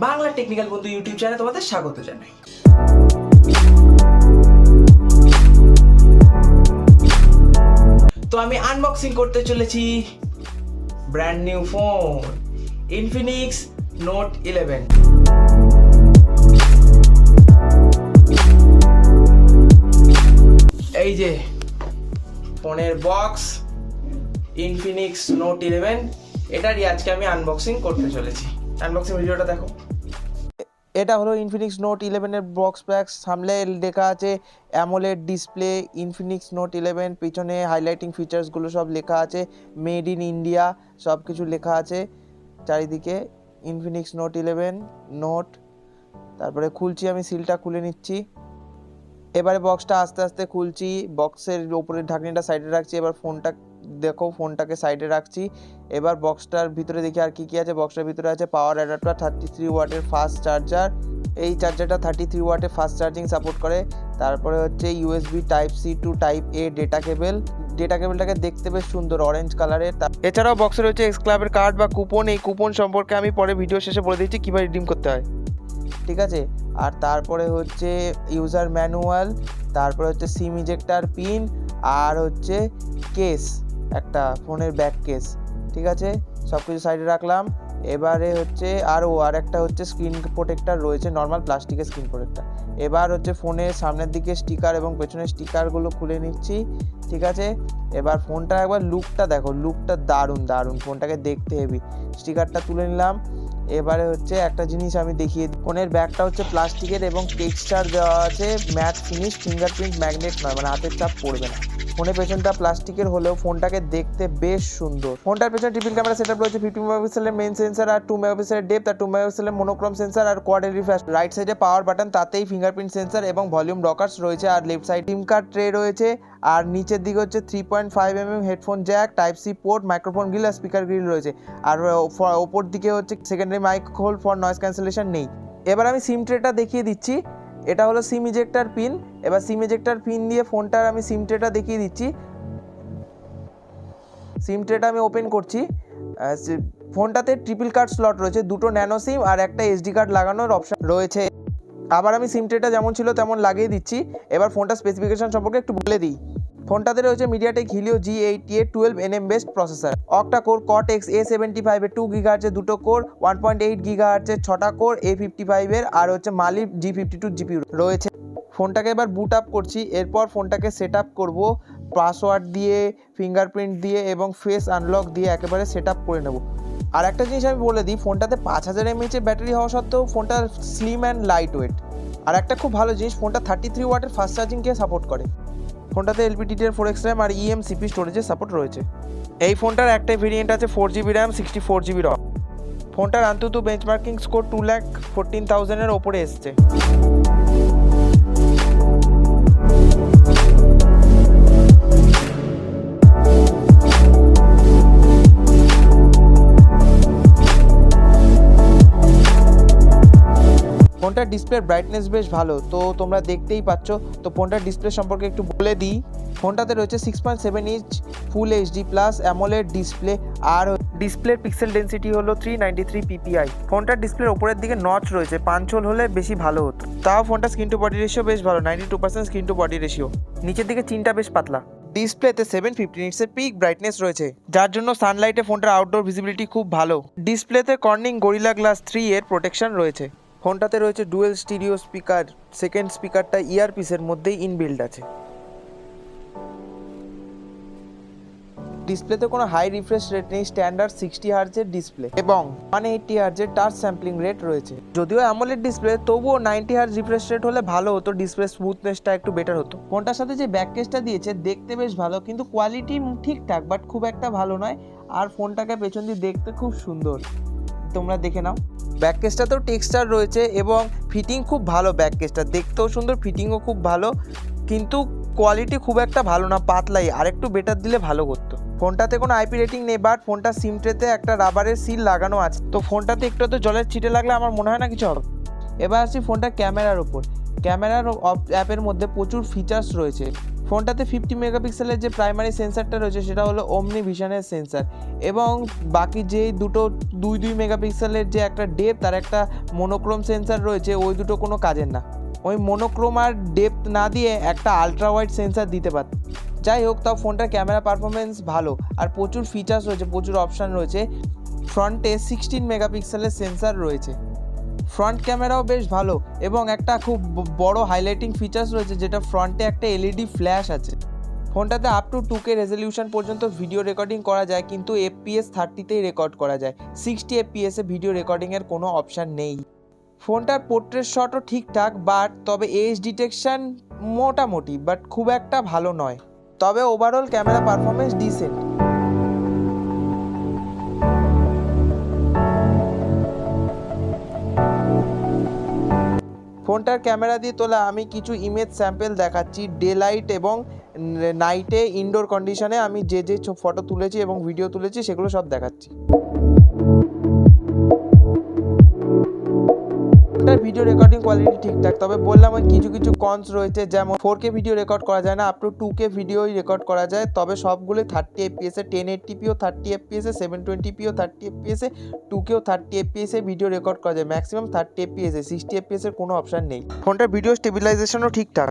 Bangla technical বন্ধু YouTube চ্যানেলে তোমাদের স্বাগত জানাই। তো আমি আনবক্সিং করতে চলেছি brand new phone Infinix note 11। এই যে ফোনের বক্স ইনফিনিক্স নোট 11, এটারই আজকে আমি আনবক্সিং করতে চলেছি। আনবক্সিং ভিডিওটা দেখো। এটা হলো ইনফিনিক্স নোট 11 এর বক্স প্যাক। সামনে লেখা আছে অ্যামোলেড ডিসপ্লে ইনফিনিক্স নোট 11, পিছনে হাইলাইটিং ফিচার্সগুলো সব লেখা আছে, মেড ইন ইন্ডিয়া সব কিছু লেখা আছে চারিদিকে। ইনফিনিক্স নোট 11 নোট, তারপরে খুলছি, আমি সিলটা খুলে নিচ্ছি। এবারে বক্সটা আস্তে আস্তে খুলছি, বক্সের উপরের ঢাকনিটা সাইডে রাখছি। এবার ফোনটা দেখো, ফোনটাকে সাইডে রাখছি। এবার বক্সটার ভিতরে দেখি আর কি কি আছে। বক্সটার ভিতরে আছে পাওয়ার অ্যাডাপ্টার, 33 ওয়াটের ফাস্ট চার্জার। এই চার্জারটা 33 ওয়াটের ফাস্ট চার্জিং সাপোর্ট করে। তারপরে হচ্ছে USB type C to type A data cable. Data কেবলটাকে দেখতে বেশ সুন্দর অরেঞ্জ কালারের। এছাড়াও বক্সে রয়েছে এক্স ক্লাবের কার্ড বা কুপন। এই কুপন সম্পর্কে আমি পরে ভিডিও শেষে বলে দিচ্ছি কীভাবে রিডিম করতে হয়, ঠিক আছে। আর তারপরে হচ্ছে ইউজার ম্যানুয়াল, তারপরে হচ্ছে সিম ইজেক্টার পিন, আর হচ্ছে কেস, একটা ফোনের ব্যাক কেস, ঠিক আছে। সব কিছু সাইডে রাখলাম। এবারে হচ্ছে আর একটা হচ্ছে স্ক্রিন প্রোটেক্টার রয়েছে, নর্মাল প্লাস্টিকের স্ক্রিন প্রোটেক্টার। এবার হচ্ছে ফোনের সামনের দিকে স্টিকার এবং পেছনের স্টিকারগুলো খুলে নিচ্ছি, ঠিক আছে। এবার ফোনটা একবার লুকটা দেখো, লুকটা দারুণ দারুণ, ফোনটাকে দেখতে হেভি। স্টিকারটা তুলে নিলাম। এবারে হচ্ছে একটা জিনিস আমি দেখিয়ে দিই। ফোনের ব্যাগটা হচ্ছে প্লাস্টিকের এবং টেক্সচার দেওয়া আছে ম্যাট ফিনিশ, ফিঙ্গারপ্রিন্ট ম্যাগনেট নয়, মানে হাতের চাপ পড়বে না। ফোনের পেছনটা প্লাস্টিকের হলেও ফোনটাকে দেখতে বেশ সুন্দর। ফোনটার পেছনে ট্রিপল ক্যামেরা সেটআপ রয়েছে, 50 মেগাপিক্সেলের মেইন সেন্সর আর 2 মেগাপিক্সেলের ডেপথ আর 2 মেগাপিক্সেলের মোনোক্রোম সেন্সর আর কোয়াড এলইডি ফ্ল্যাশ। রাইট সাইডে পাওয়ার বাটন, তাতেই ফিঙ্গারপ্রিন্ট সেন্সর এবং ভলিউম রকার্স রয়েছে। আর left side SIM card tray রয়েছে। আর নিচের দিকে হচ্ছে 3.5mm headphone jack, type C port, microphone grill আর স্পিকার গ্রিল রয়েছে। আর ওপর দিকে হচ্ছে secondary mic hole for noise cancellation নেই। এবার আমি সিম ট্রেটা দেখিয়ে দিচ্ছি। এটা হলো সিম ইজেক্টার পিন। এবার সিম ইজেক্টার পিন দিয়ে ফোনটার আমি সিম ট্রেটা দেখিয়ে দিচ্ছি। সিম ট্রেটা আমি ওপেন করছি। ফোনটাতে ট্রিপল কার্ড স্লট রয়েছে, দুটো ন্যানো সিম আর একটা এসডি কার্ড লাগানোর অপশন রয়েছে। আবার আমি সিম ট্রেটা যেমন ছিল তেমন লাগিয়ে দিচ্ছি। এবার ফোনটা স্পেসিফিকেশন সম্পর্কে একটু বলে দিই। ফোনটাতে রয়েছে MediaTek Helio G88 12nm best processor, octa core cortex A75 এর 2 GHz এর দুটো কোর, 1.8 GHz এর 6টা কোর, A55 এর আর হচ্ছে মালি G52 জিপিইউ রয়েছে। ফোনটাকে এবার বুট আপ করছি। এরপর ফোনটাকে সেট আপ করবো পাসওয়ার্ড দিয়ে, ফিঙ্গারপ্রিন্ট দিয়ে এবং ফেস আনলক দিয়ে একেবারে সেট আপ করে নেব। আর একটা জিনিস আমি বলে দিই, ফোনটাতে 5000 mAh ব্যাটারি হওয়া সত্ত্বেও ফোনটা স্লিম অ্যান্ড লাইট ওয়েট। আর একটা খুব ভালো জিনিস, ফোনটা 33 ওয়াটের ফাস্ট চার্জিংকে সাপোর্ট করে। ফোনটাতে LPDDR4X RAM আর eMCP স্টোরেজের সাপোর্ট রয়েছে। এই ফোনটার একটাই ভেরিয়েন্ট আছে 4GB RAM 64GB ROM। ফোনটার আন্তত বেঞ্চমার্কিং স্কোর 2,14,000 এর ওপরে এসছে। ফোনটার ডিসপ্লের ব্রাইটনেস বেশ ভালো, তো তোমরা দেখতেই পাচ্ছ। তো ফোনটার ডিসপ্লে সম্পর্কে একটু বলে দিই। ফোনটাতে রয়েছে 6.7 inch full HD plus AMOLED display, আর ডিসপ্লের পিক্সেল ডেন্সিটি হলো 393 ppi। ফোনটার ডিসপ্লের ওপরের দিকে নচ রয়েছে, 5 হোল হলে বেশি ভালো হতো। তাও ফোনটা স্ক্রিন টু বডি রেশিও বেশ ভালো, 92% স্ক্রিন টু বডি রেশিও। নিচের দিকে চিনটা বেশ পাতলা। ডিসপ্লেতে 750 নিটসের পিক ব্রাইটনেস রয়েছে, যার জন্য সানলাইটে ফোনটার আউটডোর ভিজিবিলিটি খুব ভালো। ডিসপ্লেতে কর্নিং গরিলা গ্লাস 3 এর প্রোটেকশন রয়েছে। ফোনটাতে রয়েছে ডুয়েল স্টিরিও স্পিকার, সেকেন্ড স্পিকারটা ইয়ারপিসের মধ্যেই ইনবিল্ড আছে। ডিসপ্লেতে কোনো হাই রিফ্রেশ রেট নেই, স্ট্যান্ডার্ড 60 Hz এর ডিসপ্লে এবং 180 Hz এর টাচ স্যাম্পলিং রেট রয়েছে। যদিও অ্যামোলেড ডিসপ্লে, তবুও 90 Hz রিফ্রেশ রেট হলে ভালো হতো, ডিসপ্লে স্মুথনেসটা একটু বেটার হতো। ফোনটার সাথে যে ব্যাক কেসটা দিয়েছে দেখতে বেশ ভালো, কিন্তু কোয়ালিটি ঠিকঠাক বাট খুব একটা ভালো নয়। আর ফোনটাকে পেছন দিয়ে দেখতে খুব সুন্দর, তোমরা দেখে নাও। ব্যাক কেসটাতেও টেক্সচার রয়েছে এবং ফিটিং খুব ভালো। ব্যাক কেসটা দেখতেও সুন্দর, ফিটিংও খুব ভালো, কিন্তু কোয়ালিটি খুব একটা ভালো না, পাতলাই, আর একটু বেটার দিলে ভালো করতো। ফোনটাতে কোনো আইপি রেটিং নেই, বাট ফোনটা সিম ট্রেতে একটা রাবারের সিল লাগানো আছে, তো ফোনটাতে একটু তো জলের ছিটে লাগলে আমার মনে হয় না কিছু হবে। এবার আসছি ফোনটার ক্যামেরার ওপর। ক্যামেরার অ্যাপের মধ্যে প্রচুর ফিচার্স রয়েছে। ফোনটাতে 50 মেগাপিক্সেলের যে প্রাইমারি সেন্সারটা রয়েছে সেটা হলো ওমনি ভিশনের সেন্সার, এবং বাকি যে দুটো 2 মেগাপিক্সেলের যে একটা ডেপথ আর একটা মোনোক্রোম সেন্সার রয়েছে ওই দুটো কোনো কাজের না। ওই মোনোক্রোম আর ডেপথ না দিয়ে একটা আলট্রা ওয়াইড সেন্সার দিতে পারত। যাই হোক, তাও ফোনটার ক্যামেরা পারফরমেন্স ভালো আর প্রচুর ফিচার্স রয়েছে, প্রচুর অপশান রয়েছে। ফ্রন্টে 16 মেগাপিক্সেলের সেন্সার রয়েছে, ফ্রন্ট ক্যামেরাও বেশ ভালো, এবং একটা খুব বড় হাইলাইটিং ফিচার্স রয়েছে যেটা ফ্রন্টে একটা এলইডি ফ্ল্যাশ আছে। ফোনটাতে আপ টু 2K রেজলিউশন পর্যন্ত ভিডিও রেকর্ডিং করা যায়, কিন্তু FPS 30তেই রেকর্ড করা যায়। 60 FPS ভিডিও রেকর্ডিংয়ের কোনো অপশান নেই। ফোনটার পোর্ট্রেট শটও ঠিকঠাক, তবে এজ ডিটেকশন মোটামুটি, খুব একটা ভালো নয়। তবে ওভারঅল ক্যামেরা পারফরমেন্স ডিসেন্ট। ফোনটার ক্যামেরা দিয়ে তোলা আমি কিছু ইমেজ স্যাম্পল দেখাচ্ছি। ডে লাইট এবং নাইটে ইনডোর কন্ডিশনে আমি যে ফটো তুলেছি এবং ভিডিও তুলেছি সেগুলো সব দেখাচ্ছি। ভিডিও রেকর্ডিং কোয়ালিটি ঠিকঠাক, তবে বললাম ওই কিছু কনস রয়েছে, যেমন 4K ভিডিও রেকর্ড করা যায় না, আপ টু 2K ভিডিওই রেকর্ড করা যায়। তবে সবগুলোই 30 FPS, 1080pও 30 FPS, 720pও 30 FPS, 2Kও 30 FPS video record করা যায়। ম্যাক্সিমাম 30 FPS, 60 FPS এর কোনো অপশান নেই। ফোনটার ভিডিও স্টেবিলাইজেশনও ঠিকঠাক।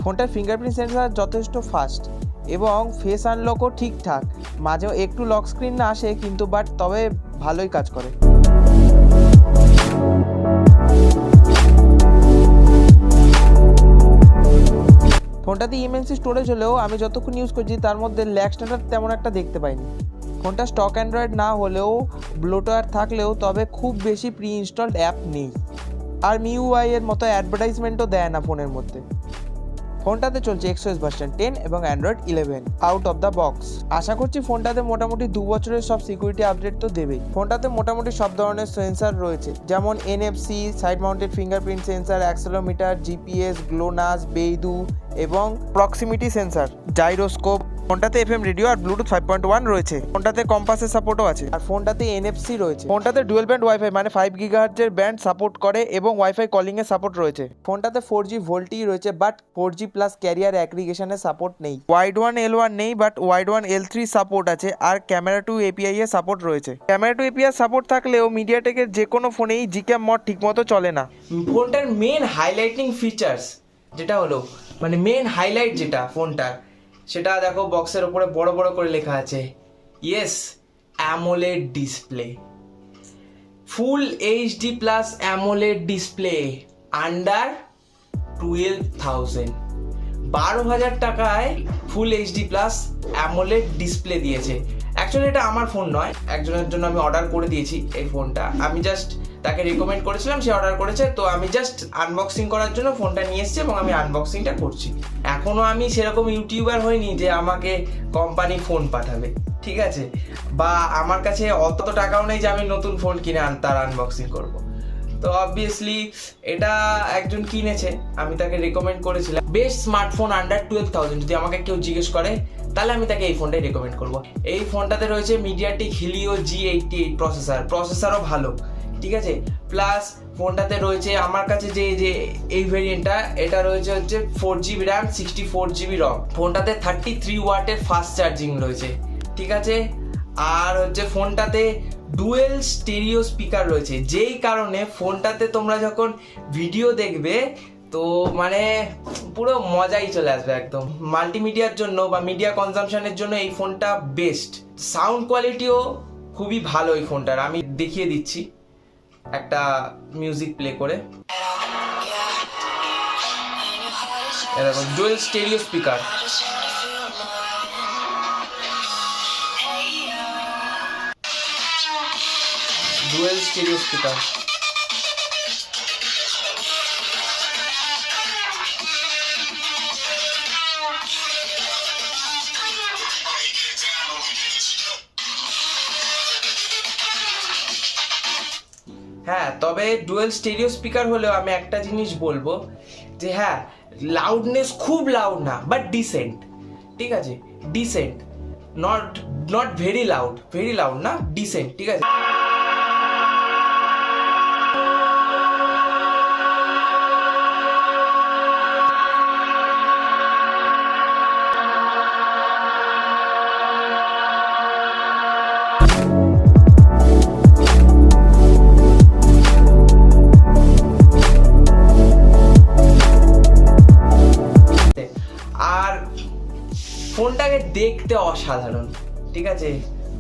ফোনটার ফিঙ্গারপ্রিন্ট সেন্সর যথেষ্ট ফাস্ট এবং ফেস আনলকও ঠিকঠাক। মাঝেও একটু লক স্ক্রিন না আসে, কিন্তু তবে ভালোই কাজ করে। ফোনটাতে ইএমএমসি স্টোরেজ হলেও আমি যতক্ষণ ইউজ করছি তার মধ্যে ল্যাগ স্ট্যান্ডার্ড তেমন একটা দেখতে পাইনি। ফোনটা স্টক অ্যান্ড্রয়েড না হলেও ব্লোটওয়্যার থাকলেও তবে খুব বেশি প্রি ইনস্টলড অ্যাপ নেই, আর MIUI এর মতো অ্যাডভার্টাইজমেন্টও দেয় না ফোনের মধ্যে। ফোনটাতে চলছে XOS ভার্সন 10 এবং Android 11 out of the box. আশা করছি ফোনটাতে মোটামুটি 2 বছরের সব সিকিউরিটি আপডেট তো দেবেই। ফোনটাতে মোটামুটি সব ধরনের সেন্সার রয়েছে, যেমন NFC, side mounted fingerprint sensor, accelerometer, GPS, GLONASS, Beidou এবং প্রক্সিমিটি সেন্সার, জাইরোস্কোপ। ফোনটাতে FM রেডিও আর ব্লুটুথ 5.1 রয়েছে। ফোনটাতে কম্পাসের সাপোর্টও আছে, আর ফোনটাতে NFC রয়েছে। ফোনটাতে ডুয়েল ব্যান্ড ওয়াইফাই মানে 5 GHz এর ব্যান্ড সাপোর্ট করে এবং ওয়াইফাই কলিং এর সাপোর্ট রয়েছে। ফোনটাতে 4G ভোল্টি রয়েছে, 4G প্লাস ক্যারিয়ার অ্যাগ্রিগেশনের সাপোর্ট নেই। ওয়াইড 1 L1 নেই, ওয়াইড 1 L3 সাপোর্ট আছে, আর ক্যামেরা 2 API এর সাপোর্ট রয়েছে। ক্যামেরা 2 API সাপোর্ট থাকলেও মিডিয়াটেকের যে কোনো ফোনেই Gcam মড ঠিকমতো চলে না। ফোনটার মেন হাইলাইটিং ফিচার্স যেটা হলো, মানে মেন হাইলাইট যেটা ফোনটার, সেটা দেখো বক্সের ওপরে বড় বড় করে লেখা আছে, ইয়েস অ্যামোলেড ডিসপ্লে, ফুল HD plus AMOLED display under 12,000। 12,000 টাকায় ফুল HD প্লাস অ্যামোলেড ডিসপ্লে দিয়েছে। অ্যাকচুয়ালি এটা আমার ফোন নয়, একজনের জন্য আমি অর্ডার করে দিয়েছি এই ফোনটা। আমি জাস্ট তাকে রিকমেন্ড করেছিলাম, সে অর্ডার করেছে, তো আমি জাস্ট আনবক্সিং করার জন্য ফোনটা নিয়ে এসেছি এবং আমি আনবক্সিংটা করছি। এখনও আমি সেরকম ইউটিউবার হইনি যে আমাকে কোম্পানি ফোন পাঠাবে, ঠিক আছে, বা আমার কাছে অত টাকাও নেই যে আমি নতুন ফোন কিনে তার আনবক্সিং করব। তো অবভিয়াসলি এটা একজন কিনেছে, আমি তাকে রিকমেন্ড করেছিলাম। বেস্ট স্মার্টফোন আন্ডার 12,000 যদি আমাকে কেউ জিজ্ঞেস করে তাহলে আমি তাকে এই ফোনটাই রেকমেন্ড করব। এই ফোনটাতে রয়েছে মিডিয়াটেক হিলিও G88 প্রসেসরও ভালো, ঠিক আছে। প্লাস ফোনটাতে রয়েছে আমার কাছে যে এই ভেরিয়েন্টটা, এটা রয়েছে হচ্ছে 4GB RAM 64GB ROM। ফোনটাতে 33 ওয়াটের ফাস্ট চার্জিং রয়েছে, ঠিক আছে। আর হচ্ছে ফোনটাতে ডুয়েল স্টেরিও স্পিকার রয়েছে, যেই কারণে ফোনটাতে তোমরা যখন ভিডিও দেখবে তো মানে পুরো মজাই চলে আসবে একদম। মাল্টিমিডিয়ার জন্য বা মিডিয়া কনজামশনের জন্য এই ফোনটা বেস্ট। সাউন্ড কোয়ালিটিও খুবই ভালো এই ফোনটার, আমি দেখিয়ে দিচ্ছি একটা মিউজিক প্লে করে। এরকম dual stereo speaker, dual stereo speaker. হ্যাঁ, তবে ডুয়েল স্টেরিও স্পিকার হলেও আমি একটা জিনিস বলবো যে হ্যাঁ, লাউডনেস খুব লাউড না, বাট ডিসেন্ট, ঠিক আছে, ডিসেন্ট, নট ভেরি লাউড না, ডিসেন্ট, ঠিক আছে। দেখতে অসাধারণ, ঠিক আছে,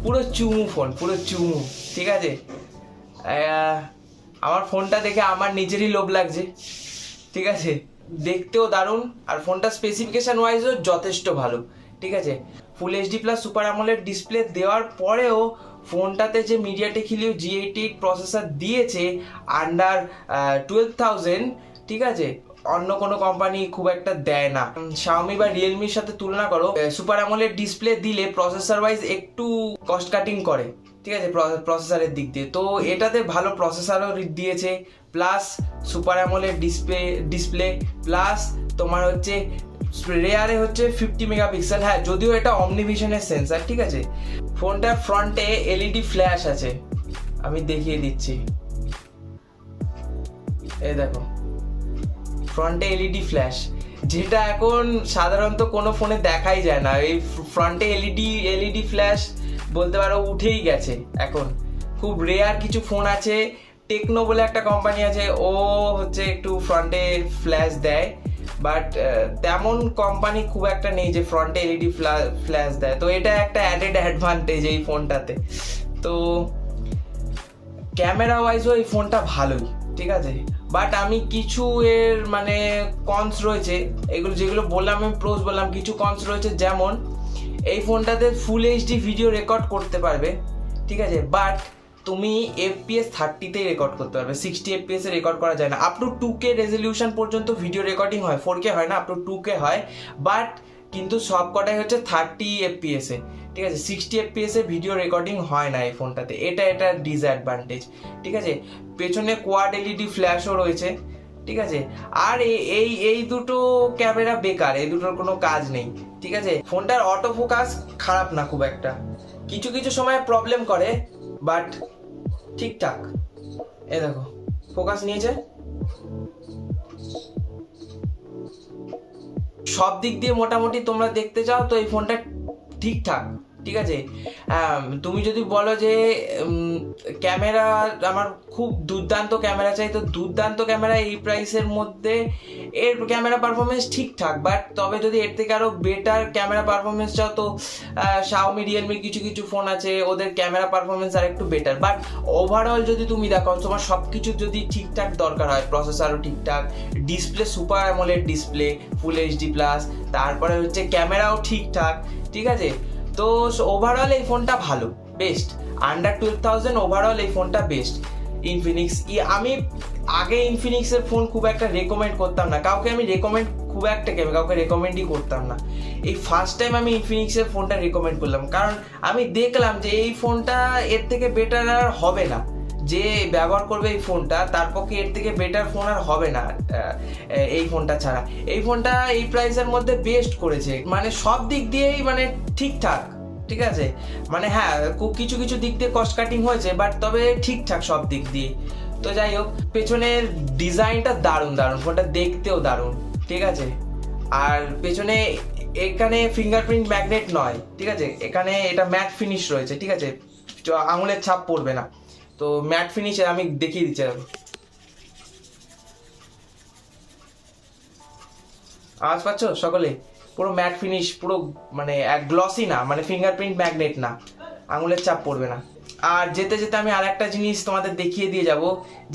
পুরো চুমু ফোন, পুরো চুমু, ঠিক আছে। আমার ফোনটা দেখে আমার নিজেরই লোভ লাগছে, ঠিক আছে, দেখতেও দারুণ, আর ফোনটা স্পেসিফিকেশন ওয়াইজও যথেষ্ট ভালো, ঠিক আছে। ফুল HD plus super AMOLED display দেওয়ার পরেও ফোনটাতে যে মিডিয়াটেক হিলিও G88 প্রসেসর দিয়েছে আন্ডার 12,000, ঠিক আছে, অন্য কোনো কোম্পানি খুব একটা দেয় না। শাওমি বা রিয়েলমির সাথে তুলনা করো, সুপার অ্যামোলেড ডিসপ্লে দিলে প্রসেসর ওয়াইজ একটু কস্ট কাটিং করে, ঠিক আছে, প্রসেসরের দিক দিয়ে। তো এটাতে ভালো প্রসেসরও দিয়েছে, plus super AMOLED display plus তোমার হচ্ছে রেয়ারে হচ্ছে 50 মেগাপিক্সেল। হ্যাঁ, যদিও এটা অমনিভিশনের সেন্সার, ঠিক আছে। ফোনটার ফ্রন্টে এলইডি ফ্ল্যাশ আছে, আমি দেখিয়ে দিচ্ছি, এই দেখো ফ্রন্টে এলইডি ফ্ল্যাশ, যেটা এখন সাধারণত কোনো ফোনে দেখাই যায় না। এই ফ্রন্টে এলইডি ফ্ল্যাশ বলতে পারো উঠেই গেছে এখন, খুব রেয়ার কিছু ফোন আছে। টেকনো বলে একটা কোম্পানি আছে, ও হচ্ছে একটু ফ্রন্টে ফ্ল্যাশ দেয়, বাট তেমন কোম্পানি খুব একটা নেই যে ফ্রন্টে এলইডি ফ্ল্যাশ দেয়। তো এটা একটা অ্যাডেড অ্যাডভান্টেজ এই ফোনটাতে। তো ক্যামেরা ওয়াইজও এই ফোনটা ভালোই, ঠিক আছে, বাট আমি কিছু এর মানে কনস রয়েছে, এগুলো যেগুলো বললাম আমি প্রোস বললাম, কিছু কনস রয়েছে, যেমন এই ফোনটাতে ফুল এইচডি ভিডিও রেকর্ড করতে পারবে, ঠিক আছে, বাট তুমি FPS 30তেই রেকর্ড করতে পারবে, 60 FPS এ রেকর্ড করা যায় না। আপ টু 2K রেজলিউশন পর্যন্ত ভিডিও রেকর্ডিং হয়, 4K হয় না, আপ টু 2K হয়, বাট কিন্তু সব কটাই হচ্ছে 30 FPS এ, ঠিক আছে, 60 FPS এ ভিডিও রেকর্ডিং হয় না এই ফোনটাতে, এটা ডিসঅ্যাডভান্টেজ, ঠিক আছে। পেছনে কোয়াড এলইডি ফ্ল্যাশও রয়েছে, ঠিক আছে। আর এই দুটো ক্যামেরা বেকার, এই দুটোর কোনো কাজ নেই, ঠিক আছে। ফোনটার অটো ফোকাস খারাপ না খুব একটা, কিছু কিছু সময় প্রবলেম করে, বাট ঠিকঠাক। এ দেখো ফোকাস নিয়েছে, সব দিক দিয়ে মোটামুটি তোমরা দেখতে চাও তো এই ফোনটা ঠিকঠাক, ঠিক আছে। তুমি যদি বলো যে ক্যামেরা আমার খুব দুর্দান্ত ক্যামেরা চাই, তো দুর্দান্ত ক্যামেরা এই প্রাইসের মধ্যে এর ক্যামেরা পারফরমেন্স ঠিকঠাক, বাট তবে যদি এর থেকে আরও বেটার ক্যামেরা পারফরমেন্স চাও তো শাওমি রিয়েলমির কিছু কিছু ফোন আছে, ওদের ক্যামেরা পারফরমেন্স আর একটু বেটার। বাট ওভারঅল যদি তুমি দেখো, তোমার সব কিছু যদি ঠিকঠাক দরকার হয়, প্রসেসরও ঠিকঠাক, display super AMOLED display full HD plus, তারপরে হচ্ছে ক্যামেরাও ঠিকঠাক, ঠিক আছে, তো ওভারঅল এই ফোনটা ভালো, বেস্ট, আন্ডার 12,000 ওভারঅল এই ফোনটা বেস্ট। ইনফিনিক্স, আমি আগে ইনফিনিক্সের ফোন খুব একটা রেকমেন্ড করতাম না কাউকে, আমি কাউকে রেকমেন্ডই করতাম না। এই ফার্স্ট টাইম আমি ইনফিনিক্সের ফোনটা রেকমেন্ড করলাম, কারণ আমি দেখলাম যে এই ফোনটা এর থেকে বেটার আর হবে না, যে ব্যবহার করবে এই ফোনটা তার পক্ষে এর থেকে বেটার ফোন আর হবে না এই ফোনটা ছাড়া। এই ফোনটা এই প্রাইসের মধ্যে বেস্ট করেছে, মানে সব দিক দিয়েই মানে ঠিকঠাক, ঠিক আছে, মানে হ্যাঁ খুব কিছু কিছু দিক দিয়ে কস্ট কাটিং হয়েছে, বাট তবে ঠিকঠাক সব দিক দিয়ে। তো যাই হোক, পেছনের ডিজাইনটা দারুণ, ফোনটা দেখতেও দারুণ, ঠিক আছে। আর পেছনে এখানে ফিঙ্গারপ্রিন্ট ম্যাগনেট নয়, ঠিক আছে, এখানে এটা ম্যাট ফিনিশ রয়েছে, ঠিক আছে, আঙুলের ছাপ পড়বে না, তো ম্যাট ফিনিশে আমি দেখিয়ে দিচ্ছি। আওয়াজ পাচ্ছ সকলে? পুরো ম্যাট ফিনিশ, পুরো মানে এক গ্লসি না, মানে ফিঙ্গারপ্রিন্ট ম্যাগনেট না, আঙুলের চাপ পড়বে না। আর যেতে যেতে আমি আর একটা জিনিস তোমাদের দেখিয়ে দিয়ে যাব,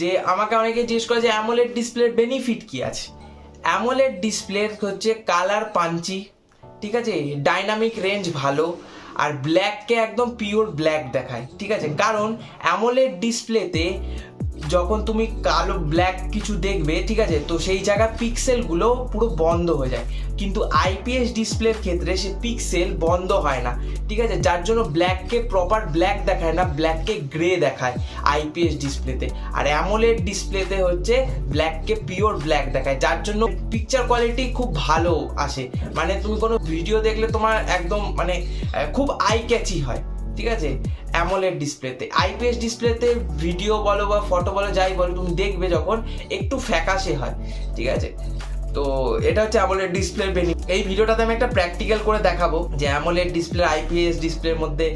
যে আমাকে অনেকে জিজ্ঞেস করে যে অ্যামোলেড ডিসপ্লের বেনিফিট কি আছে। অ্যামোলেড ডিসপ্লের হচ্ছে কালার পাঞ্চি, ঠিক আছে, ডাইনামিক রেঞ্জ ভালো, আর ব্ল্যাককে একদম পিওর ব্ল্যাক দেখায়, ঠিক আছে, কারণ অ্যামোলেড ডিসপ্লেতে যখন তুমি কালো ব্ল্যাক কিছু দেখবে, ঠিক আছে, তো সেই জায়গায় পিক্সেলগুলো পুরো বন্ধ হয়ে যায়, কিন্তু আইপিএস ডিসপ্লের ক্ষেত্রে সে পিক্সেল বন্ধ হয় না, ঠিক আছে, যার জন্য ব্ল্যাককে প্রপার ব্ল্যাক দেখায় না, ব্ল্যাককে গ্রে দেখায় আইপিএস ডিসপ্লেতে। আর অ্যামোলেড ডিসপ্লেতে হচ্ছে ব্ল্যাককে পিওর ব্ল্যাক দেখায়, যার জন্য পিকচার কোয়ালিটি খুব ভালো আসে, মানে তুমি কোনো ভিডিও দেখলে তোমার একদম মানে খুব আই ক্যাচি হয়, ঠিক আছে। অ্যামোলেড ডিসপ্লেতে, আইপিএস ডিসপ্লেতে ভিডিও বলো বা ফটো বলো যাই বলো, তুমি দেখবে যখন একটু ফ্যাকাশে হয়, ঠিক আছে। তো এটা হচ্ছে অ্যামোলেড ডিসপ্লের বেনিফিট। এই ভিডিওটাতে আমি একটা প্র্যাকটিক্যাল করে দেখাবো যে অ্যামোলেড ডিসপ্লে আইপিএস ডিসপ্লের মধ্যে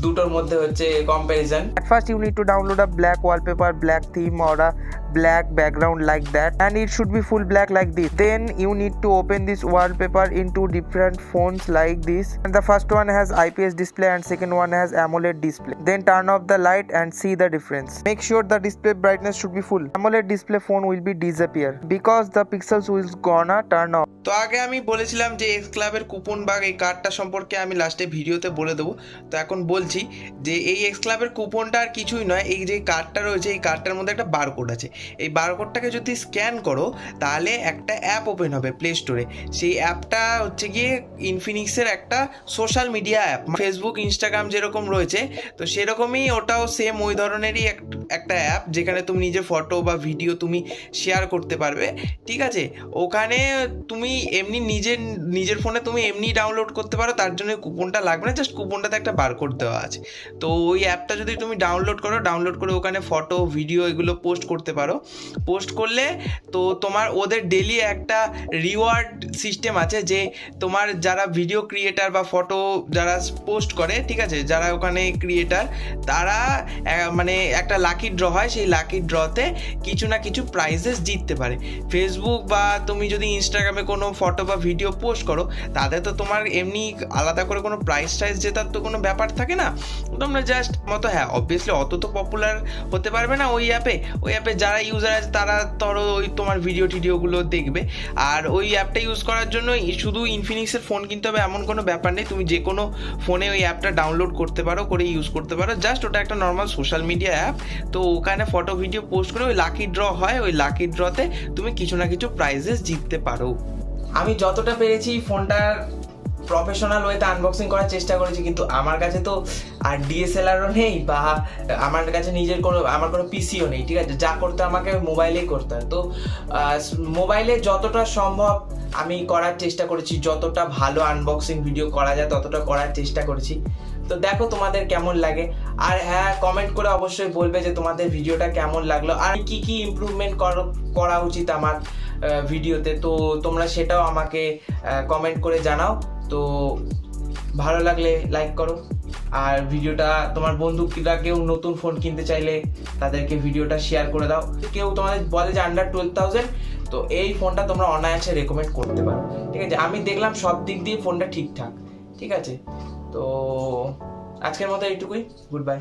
দুটোর মধ্যে হচ্ছে comparison. At first you need to download a black wallpaper, black theme or a black background like that, and it should be full black like this. Then you need to open this wallpaper into different phones like this, and the first one has IPS display and second one has AMOLED display. Then turn off the light and see the difference. Make sure the display brightness should be full. AMOLED display phone will be disappear because the pixels will gonna turn off. তো আগে আমি বলেছিলাম যে x ক্লাবের coupon বা এই কার্ডটা সম্পর্কে আমি লাস্টে ভিডিওতে বলে দেবো। তো এখন বলছি যে এই এক্স ক্লাবের কুপনটা আর কিছুই নয়, এই যে কার্ডটা রয়েছে এই কার্ডটার মধ্যে একটা বারকোড আছে। এই বারকোডটাকে যদি স্ক্যান করো তাহলে একটা অ্যাপ ওপেন হবে প্লে স্টোরে। সেই অ্যাপটা হচ্ছে গিয়ে ইনফিনিক্সের একটা social media app, Facebook Instagram যেরকম রয়েছে তো সেরকমই ওটাও সেম ওই ধরনেরই একটা অ্যাপ, যেখানে তুমি নিজের ফটো বা ভিডিও তুমি শেয়ার করতে পারবে। ঠিক আছে, ওখানে তুমি এমনি নিজের ফোনে তুমি এমনি ডাউনলোড করতে পারো, তার জন্য কুপনটা লাগবে না, জাস্ট কুপনটাতে একটা বারকোড দেওয়া আছে। তো ওই অ্যাপটা যদি তুমি ডাউনলোড করে ওখানে ফটো ভিডিও এগুলো পোস্ট করতে পারো। পোস্ট করলে তো তোমার ওদের ডেলি একটা রিওয়ার্ড সিস্টেম আছে, যে তোমার যারা ভিডিও ক্রিয়েটার বা ফটো যারা পোস্ট করে, ঠিক আছে, যারা ওখানে ক্রিয়েটার, তারা মানে একটা লাকি ড্র হয়, সেই লাকি ড্রতে কিছু না কিছু প্রাইজেস জিততে পারে। ফেসবুক বা তুমি যদি ইনস্টাগ্রামে কোনো ফটো বা ভিডিও পোস্ট করো তাতে তো তোমার এমনি আলাদা করে কোনো প্রাইস জেতার তো কোনো ব্যাপার থাকে না। তোমরা জাস্ট হ্যাঁ অবভিয়াসলি অত তো পপুলার হতে পারবে না ওই অ্যাপে যারা ইউজার আছে তারা ধরো ওই তোমার টিডিওগুলো দেখবে। আর ওই অ্যাপটা ইউজ করার জন্য শুধু ইনফিনিক্সের ফোন কিনতে হবে এমন কোনো ব্যাপার নেই, তুমি যে কোনো ফোনে ওই অ্যাপটা ডাউনলোড করতে পারো, করে ইউজ করতে পারো। জাস্ট ওটা একটা নর্মাল সোশ্যাল মিডিয়া অ্যাপ। তো ওখানে ফটো ভিডিও পোস্ট করে ওই লাকি ড্র হয়, ওই লাকি ড্রতে তুমি কিছু না কিছু প্রাইজেস জিততে পারো। আমি যতটা পেরেছি ফোনটার প্রফেশনাল ওয়েতে আনবক্সিং করার চেষ্টা করেছি, কিন্তু আমার কাছে তো আর ডিএসএলআরও নেই বা আমার কাছে আমার কোনো পিসিও নেই। ঠিক আছে, যা করতে আমাকে মোবাইলেই করতে হয়। তো মোবাইলে যতটা সম্ভব আমি করার চেষ্টা করেছি, যতটা ভালো আনবক্সিং ভিডিও করা যায় ততটা করার চেষ্টা করেছি। তো দেখো তোমাদের কেমন লাগে, আর হ্যাঁ কমেন্ট করে অবশ্যই বলবে যে তোমাদের ভিডিওটা কেমন লাগলো আর কি কি ইমপ্রুভমেন্ট করা উচিত আমার ভিডিওতে। তো তোমরা সেটাও আমাকে কমেন্ট করে জানাও। তো ভালো লাগলে লাইক করো, আর ভিডিওটা তোমার বন্ধুরা কেউ নতুন ফোন কিনতে চাইলে তাদেরকে ভিডিওটা শেয়ার করে দাও। কেউ তোমাদের বলে যে আন্ডার 12,000, তো এই ফোনটা তোমরা অনায়াসে রেকমেন্ড করতে পারো। ঠিক আছে, আমি দেখলাম সব দিক দিয়ে ফোনটা ঠিকঠাক। ঠিক আছে, তো আজকের মতো এইটুকুই, গুড বাই।